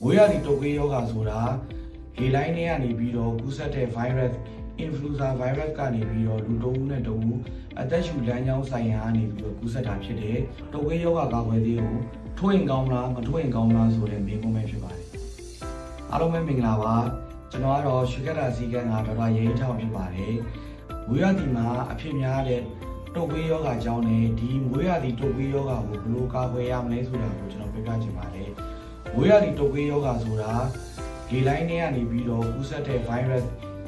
ဝေးရသည့်တုပ်ကွေးယောဂဆိုတာလေလိုင်းထဲကနေပြီးတော့ကူးစက်တဲ့ virus influenza virus ကနေပြီးတော့လူတစ်ဦးနဲ့တစ်ဦးအသက်ရှူလမ်းကြောင်းဆိုင်ရာကနေပြီးတော့ကူးစက်တာဖြစ်တယ်။တုပ်ကွေးယောဂကာကွယ်ဆေးကိုထိုးရင်ကောင်းလားမထိုးရင်ကောင်းလားဆိုတဲ့မေးခွန်းပဲဖြစ်ပါတယ်။အားလုံးပဲမင်္ဂလာပါ။ကျွန်တော်ကတော့ရွှေကတ္တာစီကံကဒေါက်တာရဲထောင်ဖြစ်ပါတယ်။မွေးရသည်မှာအဖြစ်များတဲ့တုပ်ကွေးယောဂအကြောင်းနဲ့ဒီမွေးရသည်တုပ်ကွေးယောဂကိုဘယ်လိုကာကွယ်ရမလဲဆိုတာကိုကျွန်တော်ပြပြချင်ပါတယ်။မွေးရသည်တုပ်ကွေးယောဂဆိုတာလေလိုင်းထဲကနေပြီးတော့ကူးစက်တဲ့ virus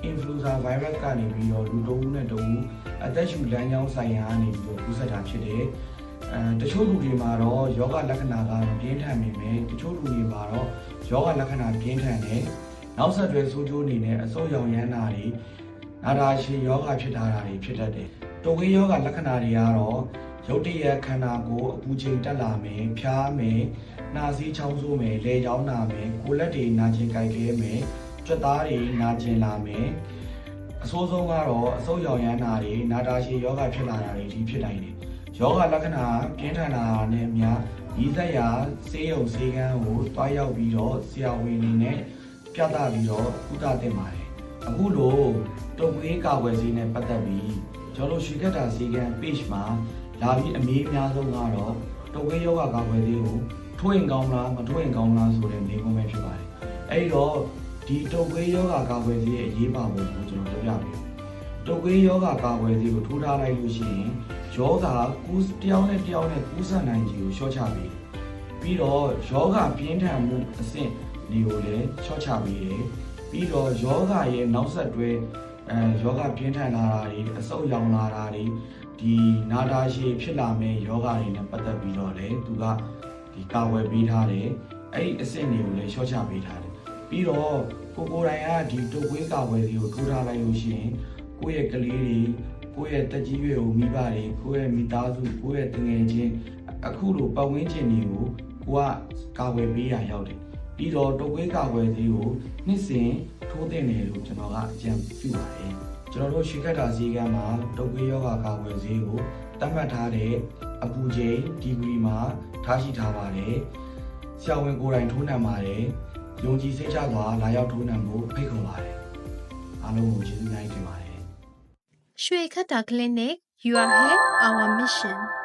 influenza virus ကနေပြီးတော့လူတစ်ဦးနဲ့တစ်ဦးအသက်ရှူလမ်းကြောင်းဆိုင်ရာကနေပြီးတော့ကူးစက်တာဖြစ်တယ်။တချို့လူတွေမှာတော့ယောဂလက္ခဏာကပြင်းထန်နေမယ်။တချို့လူတွေမှာတော့ယောဂလက္ခဏာပြင်းထန်တယ်။နောက်ဆက်တွဲဆိုးကျိုးအနေနဲ့အဆုတ်ရောင်ရမ်းတာတွေနာတာရှည်ယောဂဖြစ်တာတွေဖြစ်တတ်တယ်။တုပ်ကွေးယောဂလက္ခဏာတွေကတော့ရုတ်တရက်ခန္ဓာကိုယ်အပူချိန်တက်လာမယ်၊ဖျားမယ်၊နှာစေးချောင်းဆိုးမယ်၊လေကြောင်းနာမယ်၊ကိုယ်လက်တွေနာကျင်ကြိုက်ခဲမယ်၊ကြွက်သားတွေနာကျင်လာမယ်အဆိုးဆုံးကတော့အဆုတ်ရောင်ရမ်းတာတွေနာတာရှည်ယောဂဖြစ်လာတာတွေဒီဖြစ်နိုင်တယ်ယောဂလက္ခဏာပြင်းထန်တာနဲ့များဤသက်ရာဆေးရုံဆေးခန်းကိုတွားရောက်ပြီးတော့ဆရာဝန်တွေနဲ့ပြသပြီးတော့ကုသသင့်ပါတယ်အခုလိုတုပ်ကွေးကာကွယ်ဆေးနဲ့ပတ်သက်ပြီးကျွန်တော်တို့ရွှေကတ္တာဆေးခန်း page မှာလာပြီးအမေးအများဆုံးကတော့တုပ်ကွေးယောဂကာကွယ်ဆေးကိုထိုးရင်ကောင်းလားမထိုးရင်ကောင်းလားဆိုတဲ့မေးခွန်းပဲဖြစ်ပါတယ်အဲဒီတော့ဒီတုပ်ကွေးယောဂကာကွယ်ဆေးရဲ့အရေးပါပုံကိုကျွန်တော်ပြောပြမယ်။တုပ်ကွေးယောဂကာကွယ်ဆေးကိုထိုးထားလိုက်လို့ရှိရင်ယောဂကူးတယောက်နဲ့တယောက်နဲ့ကူးစက်နိုင်ခြေကိုလျှော့ချပေးတယ်။ပြီးတော့ယောဂပြင်းထန်မှုအဆင့်တွေကိုလည်းလျှော့ချပေးတယ်။ပြီးတော့ယောဂရဲ့နောက်ဆက်တွဲယောဂပြင်းထန်လာတာတွေအဆုတ်ရောင်လာတာတွေဒီနာတာရှည်ဖြစ်လာမဲ့ယောဂတွေနဲ့ပတ်သက်ပြီးတော့လည်းသူကဒီကာကွယ်ပေးထားတယ်။အဲ့ဒီအဆင့်တွေကိုလည်းလျှော့ချပေးထားတယ်။ပြီးတော့ကိုယ်တိုင်ကဒီတုပ်ကွေးကာကွယ်ဆေးကိုထိုးထားလိုက်လို့ရှိရင်ကိုယ့်ရဲ့ကလေးတွေကိုယ့်ရဲ့တက်ကြီးရွယ်အိုမိဘတွေကိုယ့်ရဲ့မိသားစုကိုယ့်ရဲ့တငယ်ချင်းအခုလိုပတ်ဝန်းကျင်တွေကိုကိုကကာကွယ်ပေးရရောက်တယ်ပြီးတော့တုပ်ကွေးကာကွယ်ဆေးကိုနှစ်စဉ်ထိုးသင့်တယ်လို့ကျွန်တော်ကအကြံပြုပါတယ်ကျွန်တော်တို့ရွှေကတ္တာဆေးခန်းမှာတုပ်ကွေးယောဂကာကွယ်ဆေးကိုသတ်မှတ်ထားတဲ့အပူချိန်ဒီဂရီမှာထားရှိထားပါတယ်ဆရာဝန်ကိုယ်တိုင်ထိုးနှံပါတယ်ယုံကြည်စိတ်ချစွာလာရောက်ထိုးနှံဖို့ဖိတ်ခေါ်ပါတယ်အားလုံးကိုကျေးဇူးများတင်ပါတယ် Shwekata Clinic, you are here, our mission.